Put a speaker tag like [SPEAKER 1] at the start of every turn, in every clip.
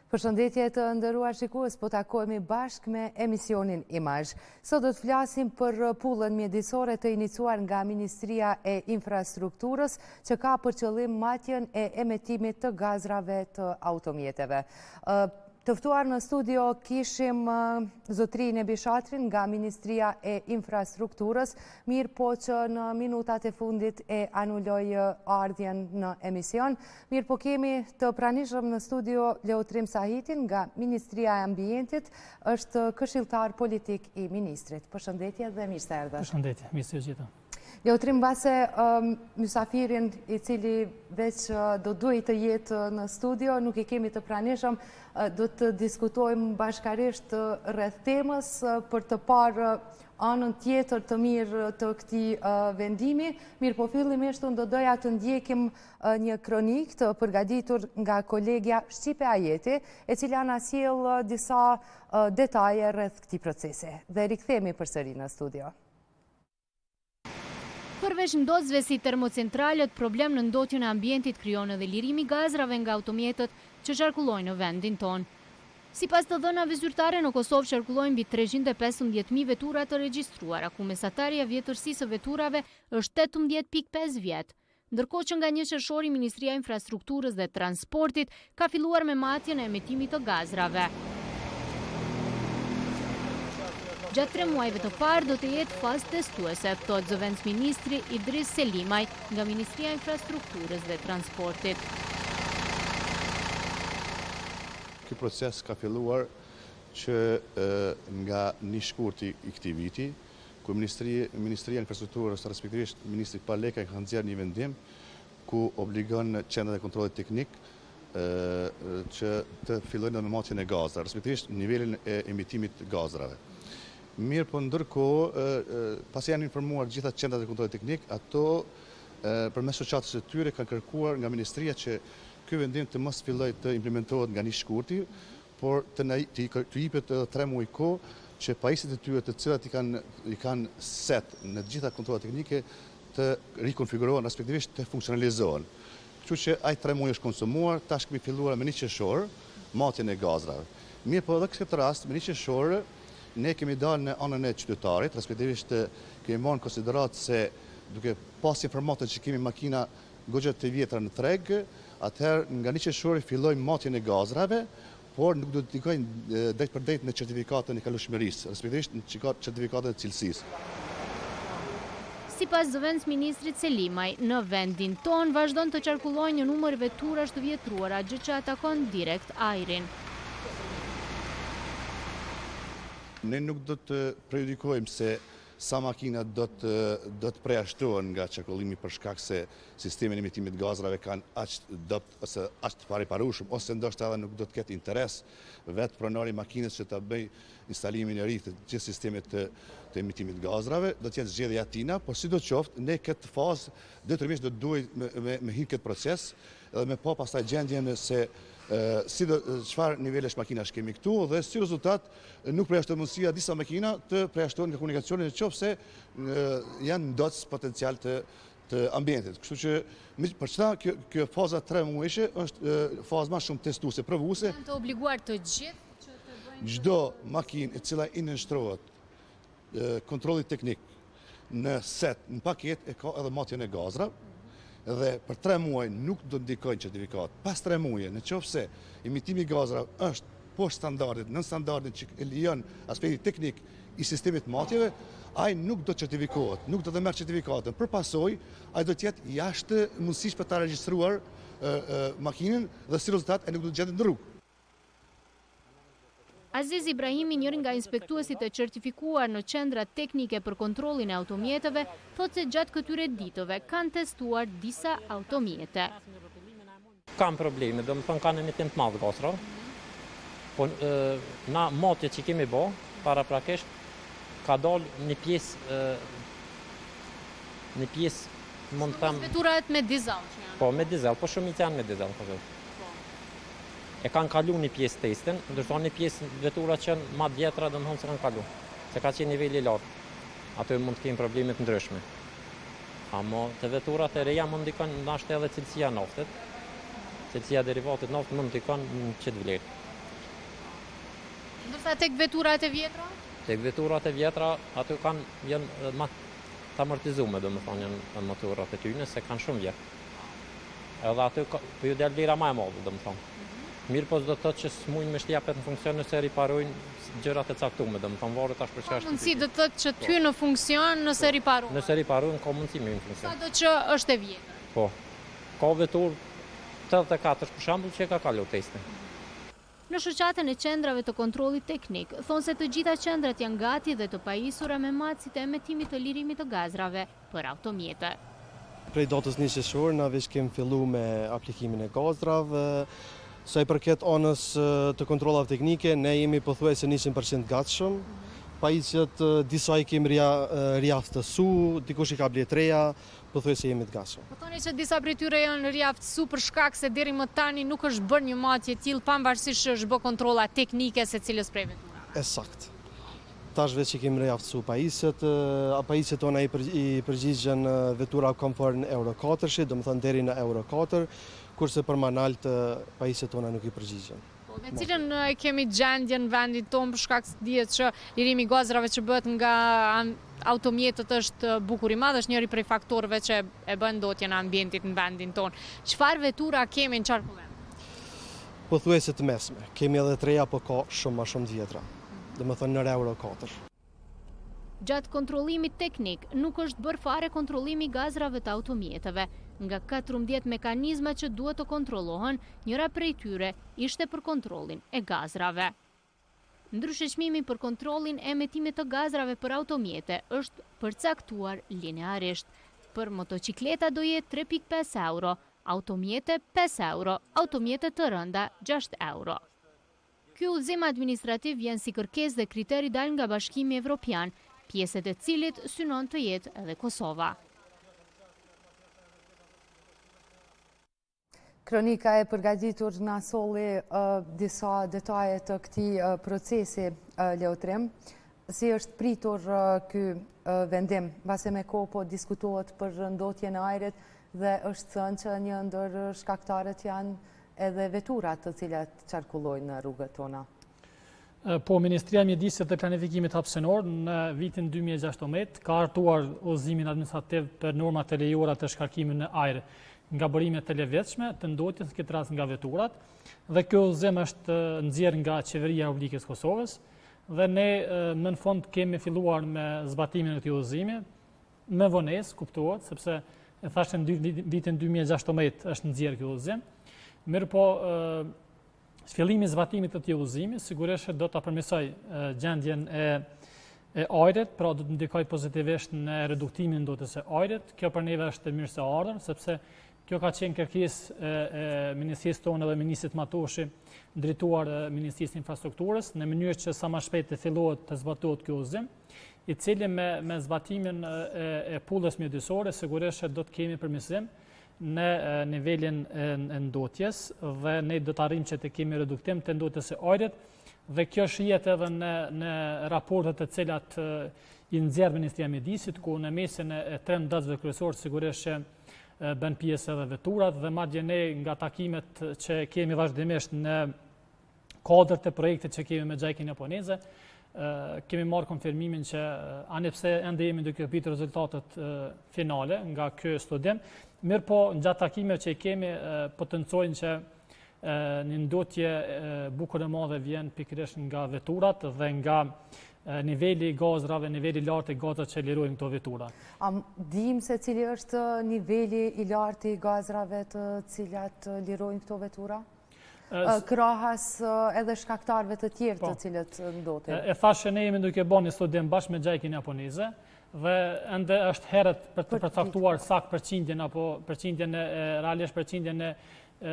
[SPEAKER 1] Përshëndetje të nderuar shikues, po takohemi bashkë me emisionin Imazh. Sot do të flasim për pullën mjedisore të iniciuar nga Ministria e Infrastrukturës, që ka për qëllim matjen e emetimit të gazrave të automjeteve. Të ftuar në studio kishim Zotrinë Bishatrin nga Ministria e Infrastrukturës, mirë po që në minutat e fundit e anuloj ardhjen në emision. Mirë po kemi të pranishëm në studio Leotrim Sahitin nga Ministria e Ambientit, është këshilltar politik i ministrit. Përshëndetje dhe mirë se erdhët.
[SPEAKER 2] Përshëndetje, mirë se u gjithë.
[SPEAKER 1] Leotrim, base mysafirin i cili veç do duhet të jetë në studio, nuk i kemi të pranishëm, do të diskutojmë bashkarisht rreth temës për të parë anën tjetër të mirë të këtij vendimi. Mirë po fillimisht unë do doja të ndjekim një kronik të përgatitur nga kolegja Shqipe Ajeti, e cila na sjell disa detaje rreth këtij procesi. Dhe rikthehemi përsëri në studio.
[SPEAKER 3] Përveç ndosëve si termocentralet, problem në ndotjen e ambientit krijon edhe lirimi gazrave nga automjetët që qarkullojnë në vendin tonë. Sipas të dhënave zyrtare, në Kosovë qarkullojnë mbi 315.000 vetura të regjistruara, ku mesatarja vjetërsisë së veturave është 18.5 vjet. Ndërkohë që nga 1 qershori Ministria e Infrastrukturës dhe Transportit ka filluar me matjen e emitimit të gazrave. Gjatë 3 muajve të parë do të jetë fazë testuese, thot zëvendës ministri Idris Selimaj nga Ministria e Infrastrukturës dhe Transportit.
[SPEAKER 4] Ky proces ka filluar që nga një shkurti i këtij viti, ku Ministria e Infrastrukturës, respektivisht Ministri Paleka, ka nxjerrë një vendim ku obligon qendrat e kontrollit teknik që të fillojnë me matjen e gazrave, respektivisht nivelin e emitimit të gazrave. Mirë po ndërkohë, pasi janë informuar gjitha qendrat e kontrollit teknik, ato përmes shoqatës së tyre kanë kërkuar nga Ministria që ky vendim të mos fillojë të implementohet nga një shkurti, por të jepet 3 muaj kohë që pajisjet e tyre të cilat i kanë set në të gjitha kontrollat teknike të rikonfigurohen, respektivisht të funksionalizohen. Kështu që ai 3 muaj është konsumuar, tash kemi filluar me 1 qershor matjen e gazrave. Mirë po edhe këtë rast me 1 qershor ne kemi dalë në anën e qytetarit, respektivisht kemi marrë në konsiderat se duke pas informatat që kemi makina goxha të vjetra në treg, atëherë nga 1 qershori fillojmë matjen e gazrave, por nuk do të ndikojnë drejt për drejt në certifikatën e kalueshmërisë, respektivisht në certifikatën e cilësisë.
[SPEAKER 3] Sipas zëvendës ministrit Selimaj, në vendin tonë vazhdon të qarkullojnë një numër veturash të vjetruara, gjë që atakon direkt ajrin.
[SPEAKER 4] Ne nuk do të prejudikojmë se sa makina do të përjashtohen nga qarkullimi për shkak se sistemi i emitimit të gazrave kanë aq dopt ose aq të pariparueshëm, ose ndoshta edhe nuk do të ketë interes vetë pronari i makinës që ta bëj instalimin e ri të gjithë sistemit të emitimit të gazrave, do të jetë zgjedhja e tina, por sidoqoftë ne këtë fazë detyrimisht do duhet me hyrë këtë proces edhe me pa pastaj gjendjen se çfarë nivelesh makinash kemi këtu dhe si rezultat nuk përjashton mundësia disa makina të përjashtohen nga komunikacioni nëse janë ndotës potencial të ambientit. Kështu që për çfarë kjo faza 3 muajshe është fazë më shumë testuese, provuese.
[SPEAKER 3] Janë të obliguar të gjithë që të bëjnë
[SPEAKER 4] çdo makinë e cila i nënshtrohet kontrollit teknik në set, në paketë e ka edhe matjen e gazrave. Dhe për 3 muaj nuk do ndikojnë certifikat. Pas 3 muaj, në qoftë se emitimi i gazrave është poshtë standardit, nën standardin që e lejon aspekti teknik i sistemit matjeve, ai nuk do të certifikohet, nuk do të merr certifikatën. Për pasojë, ai do të jetë jashtë mundësisë për ta regjistruar makinën dhe si rezultat ai nuk do të gjendet në rrugë.
[SPEAKER 3] Aziz Ibrahimi, njëri nga inspektuesit e certifikuar në qendrat teknike për kontrollin e automjeteve, thotë se gjatë këtyre ditëve kanë testuar disa automjete.
[SPEAKER 5] Kam probleme, do më thonë kanë emitim të madh gazra, po na matjet që kemi bë, paraprakisht ka dalë një pjesë mund të them.
[SPEAKER 3] Veturat me dizel që janë.
[SPEAKER 5] Po me dizel, po shumë janë me dizel. E kanë kalu një pjesë testin, ndërsa një pjesë vetura që janë më të vjetra do të thonë se kanë kalu, se ka qenë niveli i lartë. Ato mund të kenë probleme të ndryshme. Amo të veturat e reja mund ndikon ndoshta edhe cilësia e naftit. Cilësia e derivatit naftit mund ndikon në çet vlerë.
[SPEAKER 3] Ndërsa tek veturat e vjetra?
[SPEAKER 5] Tek veturat e vjetra, aty janë më të amortizume, domethënë janë motorat e tyre se kanë shumë vjet. Edhe aty po ju del vlera më e madhe, domethënë. Mirë po s'do të thotë që s'mujnë me shtjapet në funksion nëse riparojnë gjërat e caktuara, domethënë varet tash për çfarë.
[SPEAKER 3] Mundësi do të thotë që ty në funksion nëse riparojnë.
[SPEAKER 5] Nëse riparojnë ka mundësi me në funksion.
[SPEAKER 3] Sado që është e vjetër.
[SPEAKER 5] Po. Ka vetur 84 për shembull që ka kalu testin.
[SPEAKER 3] Në shoqatën e qendrave të kontrollit teknik, thonë se të gjitha qendrat janë gati dhe të pajisura me macit e emetimit të lirimit të gazrave për automjete.
[SPEAKER 2] Prej datës 1 qershor, na veç kemi fillu me aplikimin e gazrave. Sa i përket anës të kontrollave teknike, ne jemi pothuajse 100% gatshëm. Pajisjet disa i kemi riaftësu, dikush i ka bletreja, pothuajse jemi të gatshëm.
[SPEAKER 3] Po thoni që disa prej tyre janë riaftësu për shkak se deri më tani nuk është bërë një matje e tillë pavarësisht që është bë kontrolla teknike secilës prej veturave.
[SPEAKER 2] Sakt. Tash veç që kemi riaftësu pajisjet tona i përgjigjen vetura komfort në Euro 4, domethënë deri në Euro 4, kurse për manalt pajisjet tona nuk i përgjigjen.
[SPEAKER 3] Me cilën e kemi gjendje në vendin tonë për shkak se dihet që lirimi i gazrave që bëhet nga automjetët është bukur i madh, është njëri prej faktorëve që e bën ndotjen e ambientit në vendin tonë. Çfarë vetura kemi në qarkullem?
[SPEAKER 2] Pothuajse të mesme. Kemi edhe treja, po ka shumë më shumë të vjetra. Domethënë në Euro 4.
[SPEAKER 3] Gjatë kontrollimit teknik nuk është bërë fare kontrollimi i gazrave të automjeteve. Nga 14 mekanizma që duhet të kontrollohen, njëra prej tyre ishte për kontrollin e gazrave. Ndryshe çmimi për kontrollin e emetimit të gazrave për automjete është përcaktuar linearisht. Për motocikleta do jetë 3.5 euro, automjete 5 euro, automjete të rënda 6 euro. Ky udhëzim administrativ vjen si kërkesë dhe kriteri dal nga Bashkimi Evropian, pjesët e cilit synon të jetë edhe Kosova.
[SPEAKER 1] Kronika e përgatitur na solli disa detaje të këtij procesi Leotrim. Si është pritur ky vendim, mbase me kohë po diskutohet për ndotjen e ajrit dhe është thënë që një ndër shkaktarët janë edhe veturat të cilat qarkullojnë në rrugët tona.
[SPEAKER 6] Po, Ministria e Mjedisit dhe Planifikimit Hapësinor në vitin 2016 ka hartuar udhëzimin administrativ për normat e lejuara të shkarkimit në ajër nga bërimet e levetshme të ndotjes, në këtë rast nga veturat, dhe kjo udhëzim është nxjerrë nga Qeveria e Republikës së Kosovës dhe ne më në fund kemi filluar me zbatimin e këtij udhëzimi me vonesë, kuptohet, sepse e thashë në vitin 2016 është nxjerrë ky udhëzim. Mirëpo fillimi i zbatimit të këtij udhëzimi sigurisht do ta përmirësoj gjendjen e ajrit, pra do të ndikoj pozitivisht në reduktimin e ndotjes së ajrit. Kjo për neve është e mirë se ardhur, sepse kjo ka qenë kërkesë e Ministrisë tonë dhe Ministrit Matoshi, drejtuar Ministrisë Infrastrukturës, në mënyrë që sa më shpejt të fillohet të zbatohet ky udhëzim, i cili me zbatimin e Pullës Mjedisore sigurisht do të kemi përmirësim në nivelin e ndotjes dhe ne do të arrijmë që të kemi reduktim të ndotjes së ajrit dhe kjo shihet edhe në raportet të cilat i nxjerr Ministria e Mjedisit, ku në mesin e 3 datëve kryesor sigurisht që bën pjesë edhe veturat dhe madje ne nga takimet që kemi vazhdimisht në kodrat e projektit që kemi me gjajkin japoneze, kemi marrë konfirmimin që anipse ende jemi duke pritur rezultatet finale nga ky studim, mirë po në gjatë takimeve që kemi potencojnë që një ndotje bukur e madhe vjen pikërisht nga veturat dhe nga niveli i gazrave, niveli i lartë i gazrave që lirojnë këto vetura.
[SPEAKER 1] A dim se cili është niveli i lartë i gazrave të cilat lirojnë këto vetura? Krahas edhe shkaktarëve të tjerë të cilët ndotin.
[SPEAKER 6] E thashë ne jemi duke bërë një studim bashkë me gjajkin japoneze dhe ende është herët për të përcaktuar sakt përqindjen apo përqindjen realisht përqindjen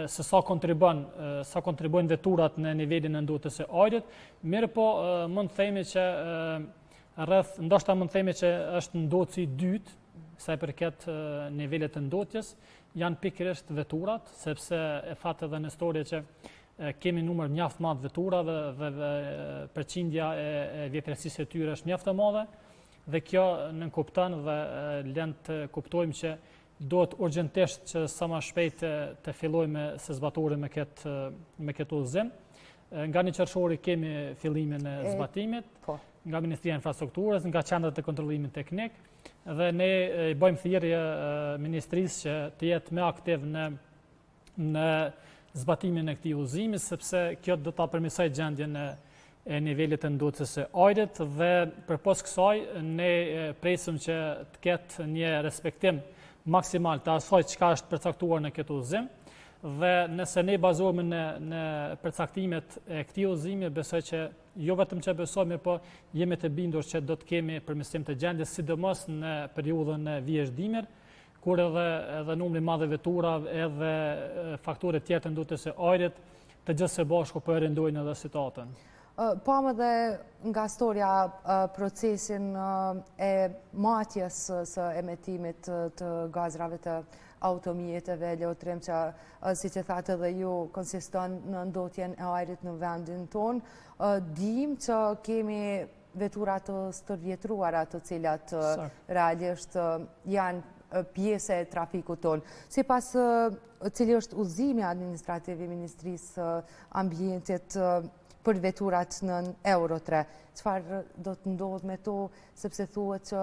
[SPEAKER 6] se sa kontribuojnë veturat në nivelin e ndotjes së ajrit, mirë po mund të themi që ndoshta mund të themi që është ndotësi i dytë sa i përket nivelet të ndotjes, janë pikërisht veturat, sepse e thatë edhe në histori që kemi numër mjaft madh vetura dhe përqindja e vjetërësisë e tyre është mjaft e madhe dhe kjo në kupton dhe lën të kuptojmë që duhet urgjentisht që sa më shpejt të fillojmë se zbatorim me këtë udhëzim. nga 1 qershori kemi fillimin e zbatimit, nga Ministria e Infrastrukturës, nga qendrat e kontrollimit teknik, dhe ne bëjmë thirrje Ministrisë që të jetë më aktiv në zbatimin e këtij udhëzimi, sepse kjo do ta përmirësoj gjendjen e nivelit të ndotës së ajrit dhe përpos kësaj ne presim që të ketë një respektim maksimal të asaj çka është përcaktuar në këtë udhëzim. Dhe nëse ne bazohemi në përcaktimet e këtij udhëzimi, besoj që jo vetëm që besojmë, po jemi të bindur që do të kemi përmirësim të gjendjes, sidomos në periudhën e vjeshdimit, kur edhe numri i madh i veturave edhe faktorët tjerë të ndotës së ajrit të gjithë së bashku po e rëndojnë edhe situatën.
[SPEAKER 1] Pamë dhe nga storja procesin e matjes së emetimit të gazrave të automjeteve, lotrim që, si që thatë edhe ju, konsiston në ndotjen e ajrit në vendin tonë. Dim që kemi veturat të stërvjetruara të cilat realisht janë pjesë e trafikut tonë. Si pas cili është udhëzimi administrativ i Ministrisë Ambientit për veturat në Euro 3, çfarë do të ndodhë me to, sepse thuhet që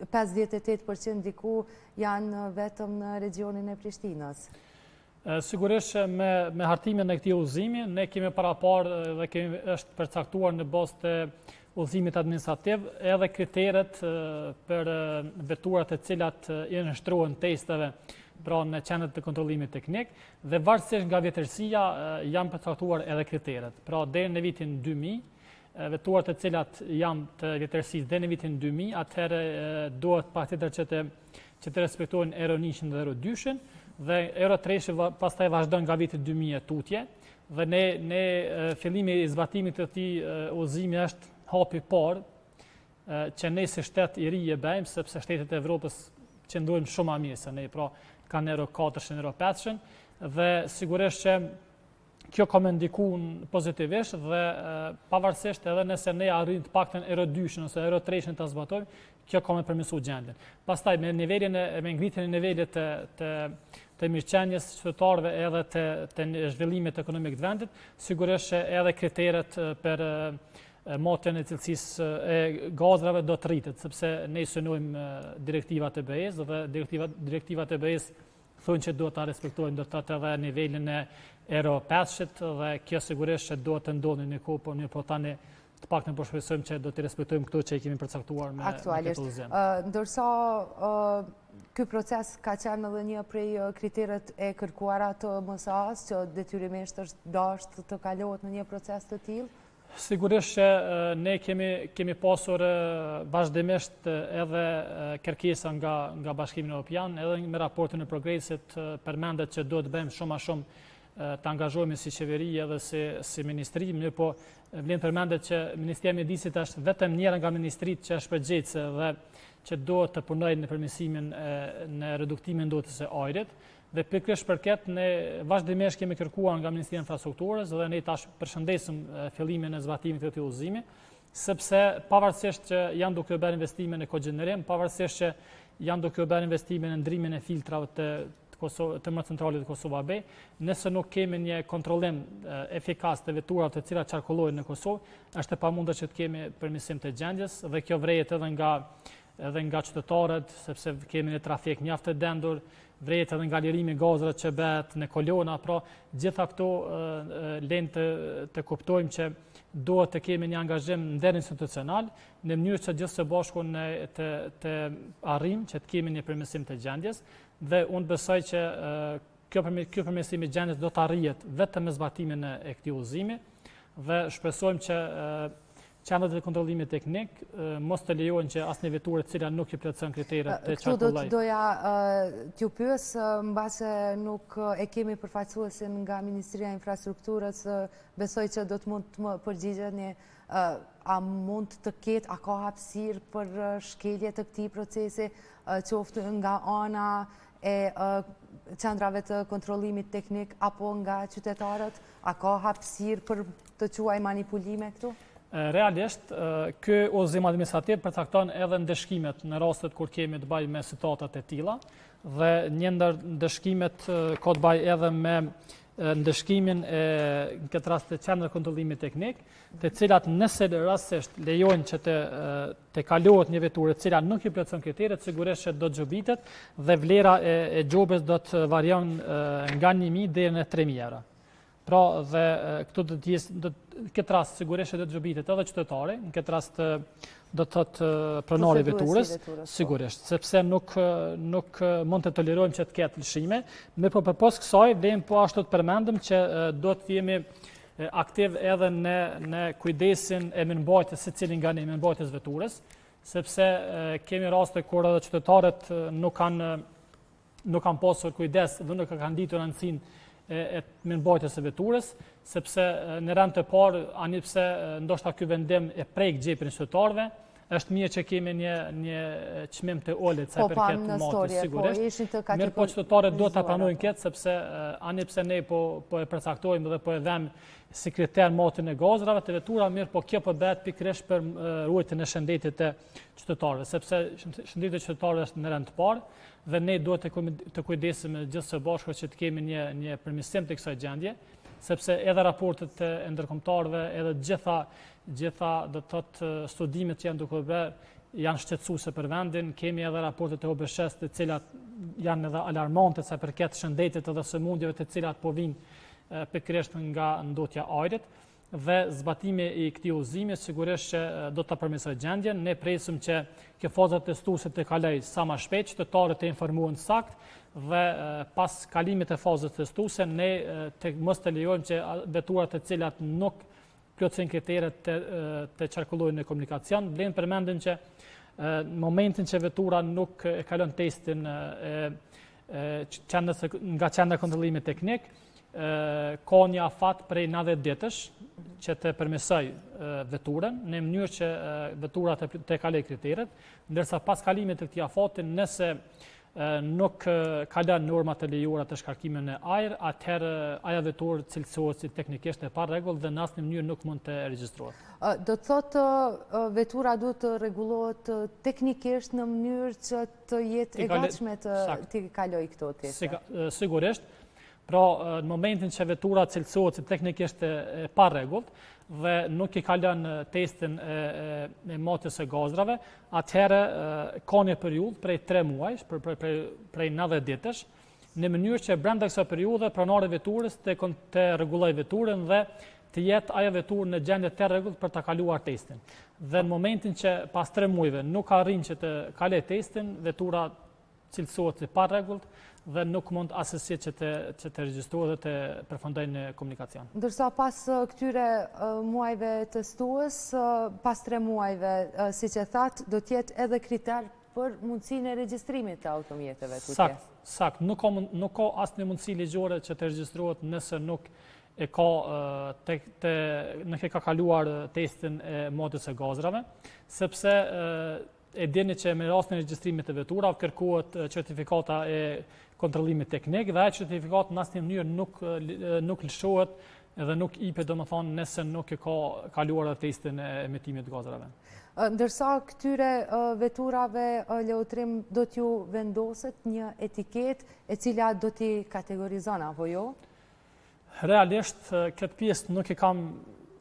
[SPEAKER 1] 58% diku janë vetëm në regionin e Prishtinës.
[SPEAKER 6] Sigurisht me hartimin e këtij udhëzimi, ne kemi paraparë dhe është përcaktuar në bazë të udhëzimit administrativ edhe kriteret për veturat e cilat i nështrohen testeve pra në qendrat të kontrollimit teknik dhe varësisht nga vjetërsia janë përcaktuar edhe kriteret. Pra deri në vitin 2000, veturat e cilat janë të vjetërsisë deri në vitin 2000, atëherë duhet patjetër që të respektojnë Euro 1 dhe Euro 2 dhe Euro 3 pastaj vazhdon nga viti 2000 tutje dhe ne fillimi i zbatimit të këtij udhëzimi është hapi i parë që ne si shtet i ri e bëjmë, sepse shtetet e Evropës qëndrojnë shumë më mirë se ne, pra kanë Euro 4, Euro 5 dhe sigurisht që kjo ka më ndikuar pozitivisht dhe pavarësisht edhe nëse ne arrijmë të paktën Euro 2 ose Euro 3 ta zbatojmë, kjo ka më përmirësuar gjendjen. Pastaj me ngritjen e nivelit të mirëqenies qytetarëve edhe të zhvillimit ekonomik të vendit, sigurisht që edhe kriteret për matjen e cilësisë e gazrave do të rritet, sepse ne synojmë direktivat e BE-s dhe direktivat e BE-s thonë që do ta respektojmë, do të edhe nivelin e Euro 5 dhe kjo sigurisht që do të ndodhë në kohë, por ne po tani të paktën po shpresojmë që do të respektojmë këto që i kemi përcaktuar me këtë udhëzim.
[SPEAKER 1] Ndërsa ky proces ka qenë edhe një prej kriteret e kërkuara të MSA-s që detyrimisht është dashur të kalohet në një proces të tillë.
[SPEAKER 6] Sigurisht që ne kemi pasur vazhdimisht edhe kërkesa nga Bashkimi Evropian, edhe me raportin e progresit përmendet që do të bëjmë shumë a shumë të angazhohemi si qeveri edhe si ministri, mirë po vlen përmendet që Ministria e Mjedisit është vetëm njëra nga ministritë që është përgjegjëse dhe që do të punojë në përmirësimin në reduktimin e ndotës së ajrit. Dhe pikërisht për këtë ne vazhdimisht kemi kërkuar nga Ministria e Infrastrukturës dhe ne tash përshëndesim fillimin e zbatimit të këtij udhëzimi, sepse pavarësisht që janë duke bërë investime në kogenerim, pavarësisht që janë duke bërë investime në ndrimin e filtrave të centralit të Kosova B, nëse nuk kemi një kontrollim efikas të veturave të cilat qarkullojnë në Kosovë, është e pamundur që të kemi përmirësim të gjendjes dhe kjo vrejet edhe nga qytetarët, sepse kemi një trafik mjaft të dendur, vrejet edhe nga lirimi gazrave që bëhet në kolona, pra gjitha këto lenë të kuptojmë që duhet të kemi një angazhim interinstitucional në mënyrë që gjithë së bashku të arrijmë që të kemi një përmirësim të gjendjes dhe unë besoj që kjo përmirësim i gjendjes do të arrihet vetëm me zbatimin e këtij udhëzimi dhe shpresojmë që qendrat e kontrollimit teknik mos të lejohen që asnjë veturë e cila nuk i plotëson kriteret të qarkulloj.
[SPEAKER 1] Këtu doja t'ju pyes, mbase nuk e kemi përfaqësuesin nga Ministria e Infrastrukturës, besoj që do të mund të më përgjigjeni, a mund të ketë, a ka hapësirë për shkelje të këtij procesi, qoftë nga ana e qendrave të kontrollimit teknik apo nga qytetarët, a ka hapësirë për të quaj manipulime këtu?
[SPEAKER 6] Realisht, ky udhëzim administrativ përcakton edhe ndëshkimet në rastet kur kemi të bëjmë me situatat e tilla dhe një ndër ndëshkimet ka të bëjë edhe me ndëshkimin në këtë rast të qendrës kontrollimit teknik, të cilat nëse rastësisht lejojnë që të kalohet një veturë e cila nuk i plotson kriteret, sigurisht që do të xhobitet dhe vlera e xhobës do të varion nga 1.000 deri në 3.000 euro. Pra dhe këtu këtë rast sigurisht që do të xhobitet edhe qytetari, në këtë rast do të thotë pronari i veturës, sigurisht, sepse nuk mund të tolerojmë që të ketë lëshime, mirë po përpos kësaj vlen po ashtu të përmendëm që do të jemi aktiv edhe në kujdesin e mirëmbajtjes secili nga ne mirëmbajtjes veturës, sepse kemi raste kur edhe qytetarët nuk kanë pasur kujdes dhe nuk kanë ditur rëndësinë e mirëmbajtjes së veturës, sepse në rend të parë ani pse ndoshta ky vendim e prek gjepin e qytetarëve, është mirë që kemi një çmim të ulët sa përket motit, sigurisht. Mirë po qytetarët do ta pranojnë këtë, sepse ani pse ne po e përcaktojmë dhe po e vëmë si kriter motin e gazrave të vetura, mirë po kjo po bëhet pikërisht për ruajtjen e shëndetit të qytetarëve, sepse shëndeti i qytetarëve është në rend të parë dhe ne duhet të kujdesemi gjithë së bashku që të kemi një përmirësim të kësaj gjendje, sepse edhe raportet e ndërkombëtarëve, edhe gjitha do të thotë studimet që janë duke bërë janë shqetësuese për vendin, kemi edhe raportet e OBSH-s të cilat janë edhe alarmante sa përket shëndetit edhe sëmundjeve të cilat po vinë pikërisht nga ndotja e ajrit dhe zbatimi i këtij udhëzimi sigurisht që do ta përmirësojë gjendjen. Ne presim që kjo faza testuese të kalojë sa më shpejt, qytetarët të informohen sakt dhe pas kalimit të fazës testuese ne mos të lejojmë që veturat të cilat nuk plotësojnë kriteret të qarkullojnë në komunikacion. Vlen përmendim që në momentin që vetura nuk e kalon testin nga qendra kontrollimi teknik, ka një afat prej 90 ditësh që të përmirësoj veturën në mënyrë që vetura të kalojë kriteret, ndërsa pas kalimit të këtij afati nëse nuk kalon normat e lejuara të shkarkimit në ajër, atëherë ajo veturë cilësohet si teknikisht e pa rregull dhe në asnjë mënyrë nuk mund të regjistrohet.
[SPEAKER 1] Do të thotë vetura duhet të rregullohet teknikisht në mënyrë që të jetë e gatshme të kalojë këto teste.
[SPEAKER 6] Sigurisht. Pra, në momentin që vetura cilësohet si teknikisht e pa rregullt dhe nuk i kalon testin e motës së gazrave, atëherë ka një periudhë prej 3 muajsh, prej 90 ditësh, në mënyrë që brenda kësaj periudhe pronari i veturës të rregullojë veturën dhe të jetë ajo veturë në gjendje të rregullt për ta kaluar testin. Dhe në momentin që pas 3 muajve nuk arrin që të kalojë testin, vetura cilësohet si pa rregullt dhe nuk mund asesi që të regjistrohet dhe të përfundojë në komunikacion.
[SPEAKER 1] Ndërsa pas këtyre muajve testues, pas 3 muajve, siç e thatë, do të jetë edhe kriter për mundësinë e regjistrimit të automjeteve tutje.
[SPEAKER 6] Sakt, nuk ka asnjë mundësi ligjore që të regjistrohet nëse nuk e ka kaluar testin e motës së gazrave, sepse e dini që me rastin e regjistrimit të veturave kërkohet certifikata e kontrollimit teknik dhe ai certifikat në asnjë mënyrë nuk lëshohet edhe nuk jepet domethënë nëse nuk e ka kaluar testin e emetimit të gazrave.
[SPEAKER 1] Ndërsa këtyre veturave leutrim do t'ju vendoset një etiketë e cila do t'i kategorizon apo jo?
[SPEAKER 6] Realisht këtë pjesë nuk e kam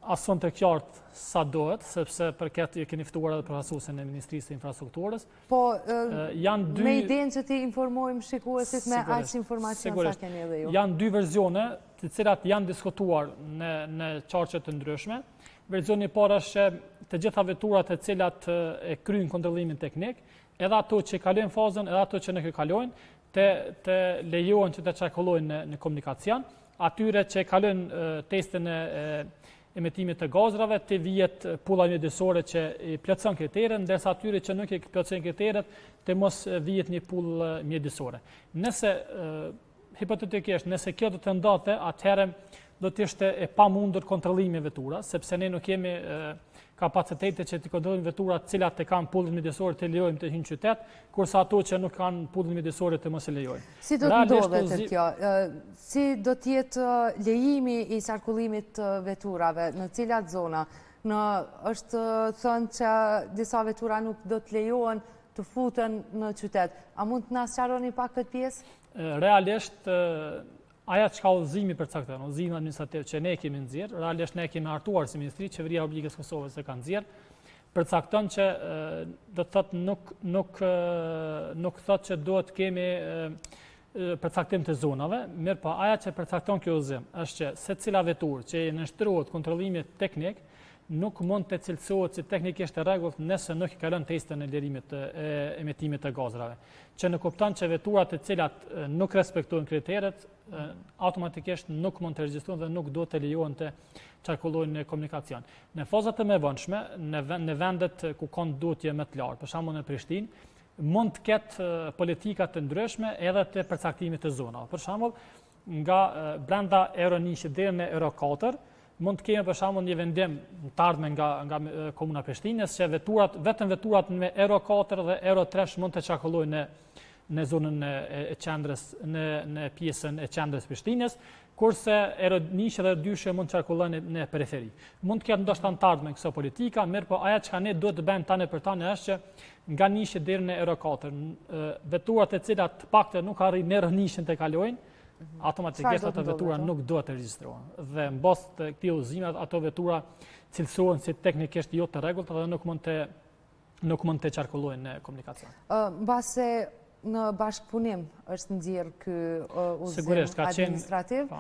[SPEAKER 6] asun të qartë sa dohet, sepse përket keni ftuar edhe përfaqësuesin e Ministrisë së Infrastrukturës.
[SPEAKER 1] Po, me idenë që ti informojmë shikuesit me aq informacion sa keni edhe ju.
[SPEAKER 6] Janë 2 versione, të cilat janë diskutuar në qarqe të ndryshme. Versioni i parë është që të gjitha veturat të cilat e kryejnë kontrollimin teknik, edhe ato që kalojnë fazën, edhe ato që nuk e kalojnë, të lejohen që të qarkullojnë në komunikacion. Atyre që kalojnë testin e emetimit të gazrave, të vijet Pulla Mjedisore që i plotson kriteret, ndërsa atyre që nuk i plotson kriteret, të mos vijet një Pullë Mjedisore. Nëse hipotetikisht, nëse kjo do të ndodhte, atëherë do të ishte e pamundur kontrollimi i veturës, sepse ne nuk kemi kapacitete që të kontrollojmë veturat të cilat kanë Pullën Mjedisore të lejojmë të hyjnë në qytet, kurse ato që nuk kanë Pullën Mjedisore të mos e lejojmë.
[SPEAKER 1] Si do të ndodhet kjo? Si do të jetë lejimi i qarkullimit të veturave, në cilat zona? Është thënë që disa vetura nuk do të lejohen të futen në qytet. A mund të na sqaroni pak këtë pjesë?
[SPEAKER 6] Realisht aja çka udhëzimi përcakton, udhëzimi administrativ që ne kemi nxjerr, realisht ne kemi hartuar si ministri, qeveria e Republikës Kosovës e ka nxjerr, përcakton që do të thotë nuk thotë që duhet kemi përcaktim të zonave, mirë po aja që përcakton kjo udhëzim është që secila veturë që nështrohet kontrollimit teknik nuk mund të cilësohet si teknikisht e rregullt nëse nuk i kalon testën e lirimit e emetimit të gazrave. Që në kupton që veturat të cilat nuk respektojnë kriteret, automatikisht nuk mund të regjistrojnë dhe nuk do të lejohen të qarkullojnë në komunikacion. Në fazat e mëvonshme, në vendet ku ka ndotje më të lartë, për shembull në Prishtinë, mund të ketë politika të ndryshme edhe të përcaktimit të zonave. Për shembull, nga brenda Euro 1 deri në Euro 4, mund të kemi për shembull një vendim të ardhme nga komuna Prishtinës që vetëm veturat me Euro 4 dhe Euro 3 mund të qarkullojnë në zonën e qendrës, në pjesën e qendrës Prishtinës, kurse Euro 1 dhe 2 mund të qarkullojnë në periferi. Mund të ketë ndoshta të ardhme këso politika, mirë po aja çka ne duhet të bëjmë tani për tani është që nga 1 deri në Euro 4, veturat e cilat të paktën nuk arrin në Euro 1 të kalojnë, automatikisht ato vetura nuk do të regjistrohen. Dhe mbas të këtij udhëzimi ato vetura cilësohen si teknikisht jo të rregullta dhe nuk mund të qarkullojnë në komunikacion.
[SPEAKER 1] Mbase në bashkëpunim është nxjerr ky udhëzim administrativ,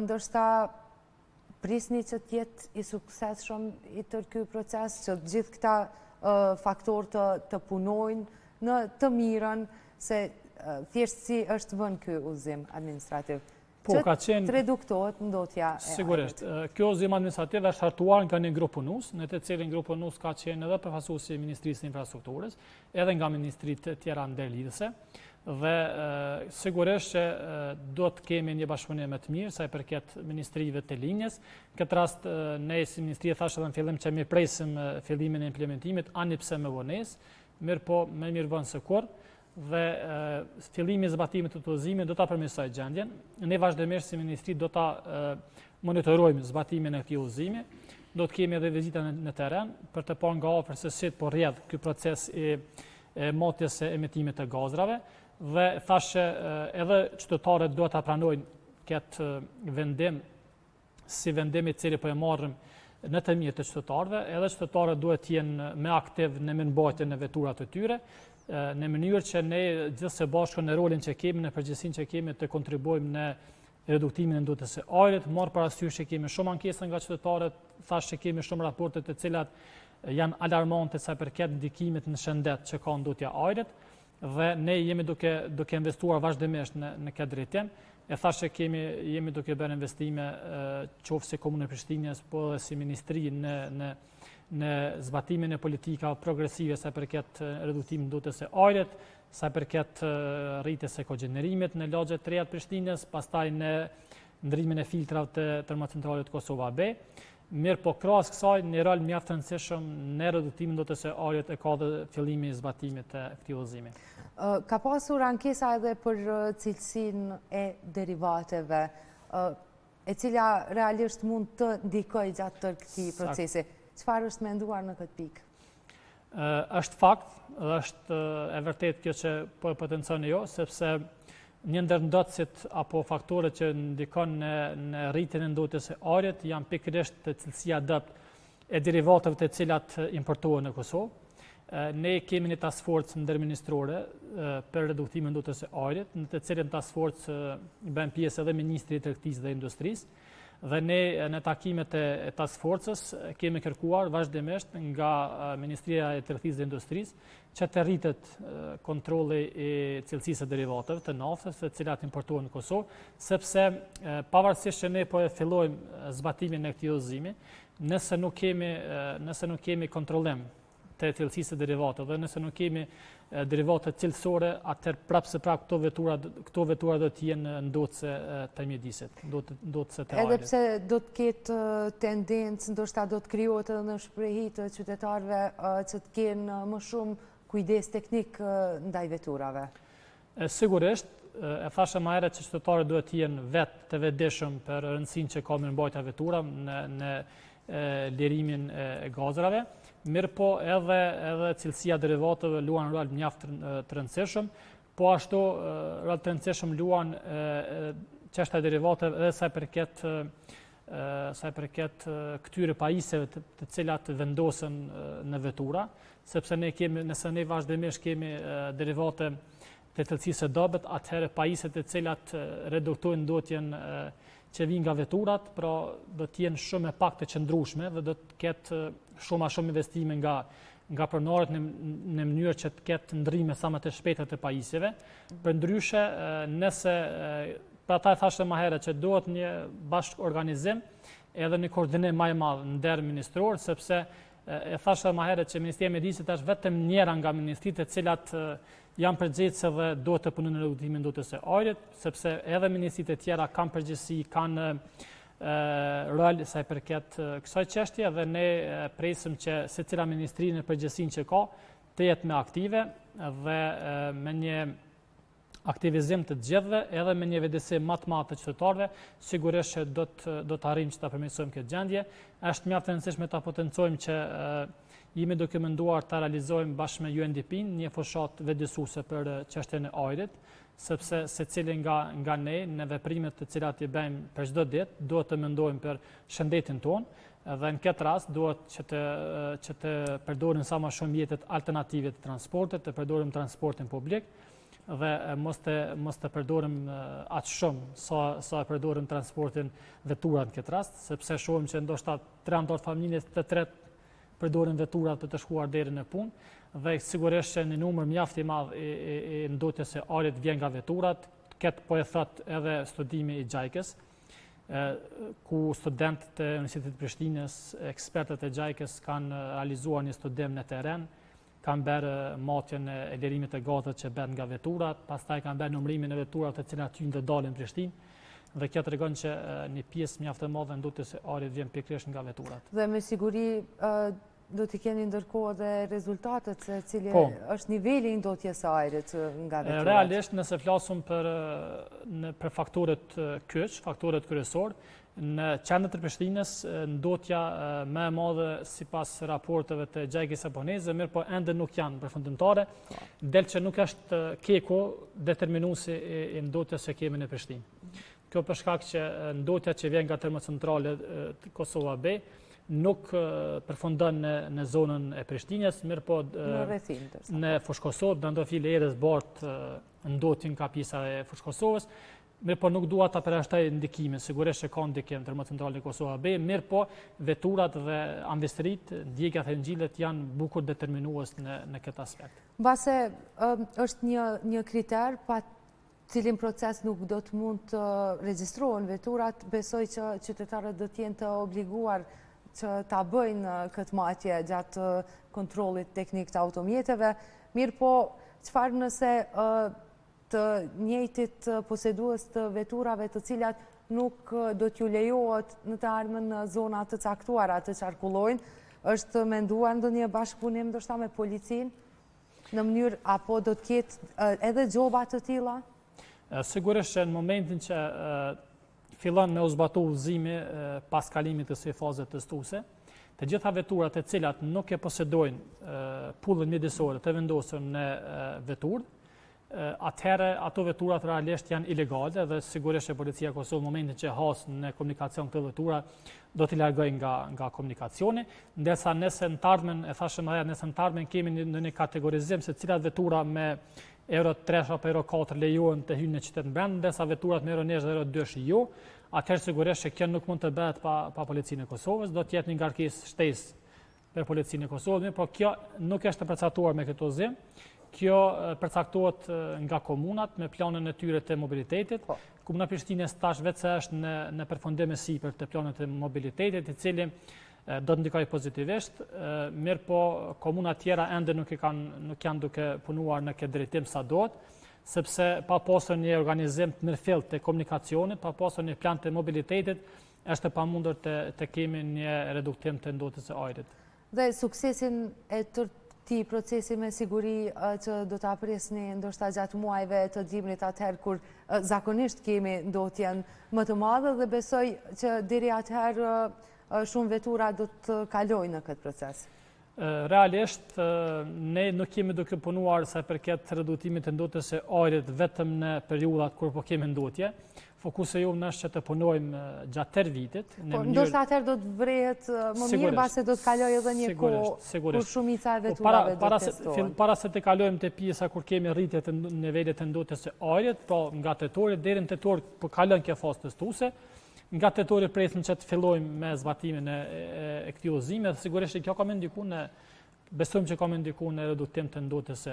[SPEAKER 1] ndoshta prisni që të jetë i suksesshëm i tërë ky proces, që gjithë këta faktorë të punojnë në të mirën, se thjesht si është vënë ky udhëzim administrativ. Që të reduktohet ndotja e ajrit.
[SPEAKER 6] Sigurisht, kjo udhëzim administrativ është hartuar nga një grup punus, në të cilin grup punus ka qenë edhe përfaqësuesi i Ministrisë së Infrastrukturës, edhe nga ministritë tjera ndërlidhëse, dhe sigurisht që do të kemi një bashkëpunim më të mirë sa i përket ministrive të linjës. Në këtë rast ne si ministri thashë edhe në fillim që mi presim fillimin e implementimit, ani pse me vonesë, mirë po me mirë vënë se kur, dhe fillimi i zbatimit të udhëzimit do ta përmirësoj gjendjen. Ne vazhdimisht si ministri do ta monitorojmë zbatimin e këtij udhëzimi. Do të kemi edhe vizita në terren për të parë nga afër se si po rrjedh ky proces i motjes së emetimit të gazrave, dhe thashë edhe qytetarët duhet ta pranojnë këtë vendim si vendim i cili po e marrim në të mirë të qytetarëve, edhe qytetarët duhet të jenë më aktiv në mirëmbajtjen e veturave të tyre, në mënyrë që ne gjithë së bashku në rolin që kemi, në përgjegjësinë që kemi të kontribuojmë në reduktimin e ndotjes së ajrit, marr parasysh që kemi shumë ankesa nga qytetarët, thashë që kemi shumë raporte të cilat janë alarmante sa përket ndikimit në shëndet që ka ndotja e ajrit, dhe ne jemi duke investuar vazhdimisht në këtë drejtim. E thashë që jemi duke bërë investime qoftë si Komunën e Prishtinës, po edhe si ministri në zbatimin e politika progresive sa përket reduktimit ndotjes së ajrit, sa përket rritjes së kogenerimit në lagjet të reja të Prishtinës, pastaj në ndrimin e filtrave të termocentralës Kosovo B. Mirë po krahas kësaj një rol mjaft të rëndësishëm në reduktimin ndotjes së ajrit e ka dhe fillimi i zbatimit të këtij udhëzimi.
[SPEAKER 1] Ka pasur ankesa edhe për cilësinë e derivateve, e cila realisht mund të ndikojë gjatë tërë këtij procesi. Çfarë është menduar në këtë pikë?
[SPEAKER 6] Është fakt, dhe është e vërtet kjo që po e potenconi jo, sepse një ndër ndotësit apo faktorët që ndikon në rritjen e ndotjes së ajrit janë pikërisht të cilësia e derivateve të cilat importohen në Kosovë. Ne kemi një task force ndërministrore për reduktimin e ndotjes së ajrit, në të cilën task force bën pjesë edhe Ministri i Tregtisë dhe Industrisë. Dhe ne në takimet e task forces kemi kërkuar vazhdimisht nga Ministria e Tregtisë dhe Industrisë që të rritet kontrolli i cilësisë së derivateve të naftës të cilat importohen në Kosovë, sepse pavarësisht që ne po e fillojmë zbatimin e këtij udhëzimi, nëse nuk kemi kontrollim të cilësisë së derivateve dhe nëse nuk kemi derivate cilësore, atëherë prapë këto vetura do të jenë ndotëse të mjedisit, ndotëse të ajrit.
[SPEAKER 1] Edhe pse do të ketë tendencë, ndoshta do të krijohet edhe në shprehi të qytetarëve që të kenë më shumë kujdes teknik ndaj veturave.
[SPEAKER 6] Sigurisht, e thashë më herët që qytetarët duhet të jenë vetë të vetëdijshëm për rëndësinë që ka mirëmbajtja e veturave në lirimin e gazrave. Mirë po edhe cilësia derivateve luan rol mjaft të rëndësishëm, po ashtu rol të rëndësishëm luan çështja e derivateve edhe sa i përket këtyre pajisjeve të cilat vendosen në vetura, sepse nëse ne vazhdimisht kemi derivate të cilësisë së dobët, atëherë pajisjet të cilat reduktojnë ndotjen që vijnë nga veturat, pra do të jenë shumë e pak të qëndrueshme dhe do të ketë shumë investime nga pronarët në mënyrë që të ketë ndrime sa më të shpejta të pajisjeve. Përndryshe, nëse për ata e thashë më herët që duhet një bashkëorganizim edhe një koordinim më i madh ndër ministror, sepse e thashë më herët që Ministria e Mjedisit është vetëm njëra nga ministritë të cilat janë përgjegjëse dhe do të punojnë në rregullimin e ndotjes së ajrit, sepse edhe ministritë e tjera kanë përgjegjësi, kanë rol sa i përket kësaj çështje dhe ne presim që secila ministri në përgjegjësinë që ka të jetë më aktive dhe me një aktivizim të gjithëve edhe me një vetësim më të madh të qytetarëve, sigurisht që do të arrijmë që ta përmirësojmë këtë gjendje. Është mjaft e rëndësishme ta potencojmë që jemi duke menduar ta realizojmë bashkë me UNDP-n një fushat vetëdijsuese për çështjen e ajrit, sepse secili nga ne në veprimet të cilat i bëjmë për çdo ditë duhet të mendojmë për shëndetin tonë dhe në këtë rast duhet që të përdorim sa më shumë mjetet alternative të transportit, të përdorim transportin publik dhe mos të përdorim aq shumë sa e përdorim transportin veturat në këtë rast, sepse shohim që ndoshta 3 anëtar familjes të tret përdorin veturat për të shkuar deri në punë dhe sigurisht që në numër mjaft i madh i ndotjes së ajrit vjen nga veturat, këtë po e thot edhe studimi i Gjajkës, ku studentët e Universitetit Prishtinës, ekspertët e Gjajkës kanë realizuar një studim në terren, kanë bërë matjen e lirimit të gazet që bën nga veturat, pastaj kanë bërë numërimin e veturave të cilat hyjnë dhe dalin në Prishtinë, dhe kjo tregon që një pjesë mjaft e madhe e ndotjes së ajrit vjen pikërisht nga veturat.
[SPEAKER 1] Dhe me siguri do t'i keni ndërkohë dhe rezultatet se cili është niveli i ndotjes së ajrit nga veturat.
[SPEAKER 6] Realisht, nëse flasum për faktorët kyç, faktorët kryesor, në qendër të Prishtinës ndotja më e madhe sipas raporteve të Gjajkës japoneze, mirë po ende nuk janë përfundimtare, del që nuk është keku determinuesi i ndotjes që kemi në Prishtinë. Kjo për shkak që ndotja që vjen nga termocentrale Kosova B nuk përfundon në zonën e Prishtinës, mirë po në Fushë Kosovë, do ndofil erës bart ndotjen ka pjesa e Fushë Kosovës, mirë po nuk dua ta përjashtoj ndikimin, sigurisht që ka ndikim termocentrale Kosova B, mirë po veturat dhe ambestrit, djegja dhe ngjillet janë bukur determinues në këtë aspekt.
[SPEAKER 1] Mbase është një kriter pa cilin proces nuk do të mund të regjistrohen veturat, besoj që qytetarët do të jenë të obliguar që ta bëjnë këtë matje gjatë kontrollit teknik të automjeteve, mirë po çfarë nëse të njëjtit posedues të veturave të cilat nuk do t'ju lejohet në të ardhmen në zona të caktuara të qarkullojnë, është menduar ndonjë bashkëpunim ndoshta me policinë në mënyrë apo do të ketë edhe gjoba të tilla?
[SPEAKER 6] Sigurisht që në momentin që fillon me u zbatu udhëzimi pas kalimit të kësaj faze testuese, të gjitha veturat e cilat nuk e posedojnë pullën mjedisore të vendosur në veturë, atëherë ato veturat realisht janë ilegale dhe sigurisht që policia e Kosovës në momentin që has në komunikacion këto vetura do t'i largojë nga komunikacioni, ndërsa nëse në të ardhmen, e thashëm edhe, nëse në të ardhmen kemi në një kategorizim se cilat vetura me Euro 3 apo Euro 4 lejohen të hyjnë në qytetin brenda, ndërsa veturat me Euro 1 dhe Euro 2 jo, atëherë sigurisht që kjo nuk mund të bëhet pa policinë e Kosovës, do të jetë një ngarkesë shtesë për policinë e Kosovës, por kjo nuk është e përcaktuar me këtë udhëzim. Kjo përcaktohet nga komunat me planën e tyre të mobilitetit. Komuna Prishtinës tash vetë se është në përfundim e sipër të planit të mobilitetit, i cili do të ndikojë pozitivisht, mirë po komuna tjera ende nuk janë duke punuar në këtë drejtim sa duhet, sepse pa pasur një organizim të mirëfillt të komunikacionit, pa pasur një plan të mobilitetit, është e pamundur të kemi një reduktim të ndotjes së ajrit.
[SPEAKER 1] Dhe suksesin e këtij procesi me siguri që do ta presni ndoshta gjatë muajve të dimrit atëherë kur zakonisht kemi ndotjen më të madhe dhe besoj që deri atëherë shumë vetura do të kalojnë në këtë proces.
[SPEAKER 6] Realisht, ne nuk kemi duke punuar sa përket reduktimit të ndotjes së ajrit vetëm në periudhat kur po kemi ndotje. fokusi jonë është që të punojmë gjatë tërë vitit.
[SPEAKER 1] Ndoshta atëherë do të vrehet më mirë, pasi do të kalojë edhe një kohë kur shumica e veturave do të testohen.
[SPEAKER 6] Para se të kalojmë te pjesa kur kemi rritje të nivelet të ndotjes së ajrit, pra nga tetori deri në tetor po kalon kjo fazë testuese. Nga tetori presim që të fillojmë me zbatimin e këtij udhëzimi, dhe sigurisht kjo ka më ndikuar besojmë që ka më ndikuar në reduktim të ndotjes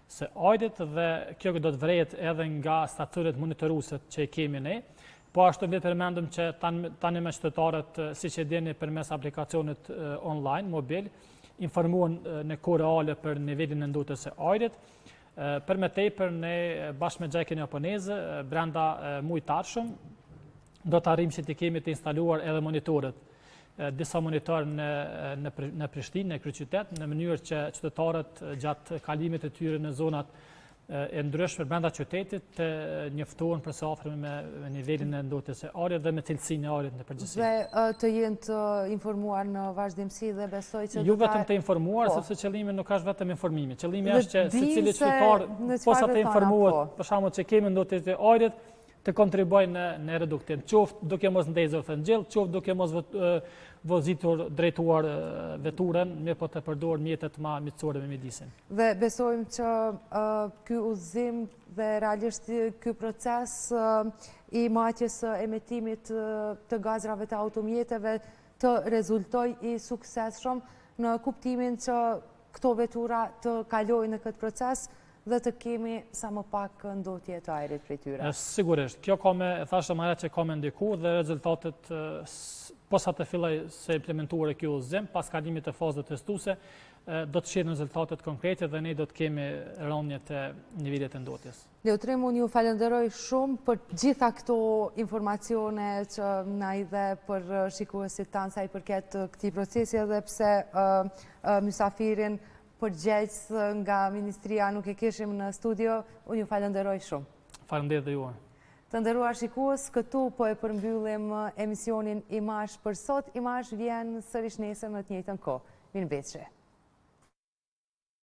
[SPEAKER 6] së ajrit, dhe kjo do të vrehet edhe nga stacionet monitoruese që i kemi ne. Po ashtu le të përmendem që tani me qytetarët, siç e dini, përmes aplikacionit online mobil, informohen në kohë reale për nivelin e ndotjes së ajrit. Për më tepër ne bashkë me Gjajkin Japoneze brenda muajit të ardhshëm do të arrijmë që të kemi të instaluar edhe monitorët, disa monitorë në Prishtinë, në kryeqytet, në mënyrë që qytetarët gjatë kalimit të tyre në zonat e ndryshme brenda qytetit të njoftohen për së afërmi me nivelin e ndotjes së ajrit dhe me cilësinë e ajrit në përgjithësi.
[SPEAKER 1] Dhe të jenë të informuar në vazhdimsi dhe besoj që
[SPEAKER 6] jo vetëm të informuar, sepse qëllimi nuk është vetëm informimi. Qëllimi është që secili qytetar posa të informohet, për shembull që kemi ndotje të ajrit, të kontribuojnë në reduktim, qoftë duke mos ndezur thëngjell, qoftë duke mos vozitur drejtuar veturën, me po të përdor mjetet më miqësore me mjedisin.
[SPEAKER 1] Dhe besojmë që ky udhëzim dhe realisht ky proces i matjes së emetimit të gazrave të automjeteve të rezultoj i suksesshëm në kuptimin që këto vetura të kalojnë në këtë proces dhe të kemi sa më pak ndotje të ajrit prej tyre.
[SPEAKER 6] Sigurisht, kjo thashë më herët që ka me ndiku dhe rezultatet posa të filloj se implementuar kjo udhëzim, pas kalimit të fazave testuese, do të shihen rezultatet konkrete dhe ne do të kemi rënje të nivelet të ndotjes.
[SPEAKER 1] Leotrim, unë ju falenderoj shumë për gjitha këto informacione që na i dhe për shikuesit tanë sa i përket këtij procesi, edhe pse mysafirin përgjegjës nga Ministria nuk e kishim në studio, unë ju falenderoj shumë.
[SPEAKER 6] Falenderoj dhe ju.
[SPEAKER 1] Të nderuar shikues, këtu po e përmbyllim emisionin Imazh për sot. Imazh vjen sërish nesër në të njëjtën kohë. Mirëmbëjtje.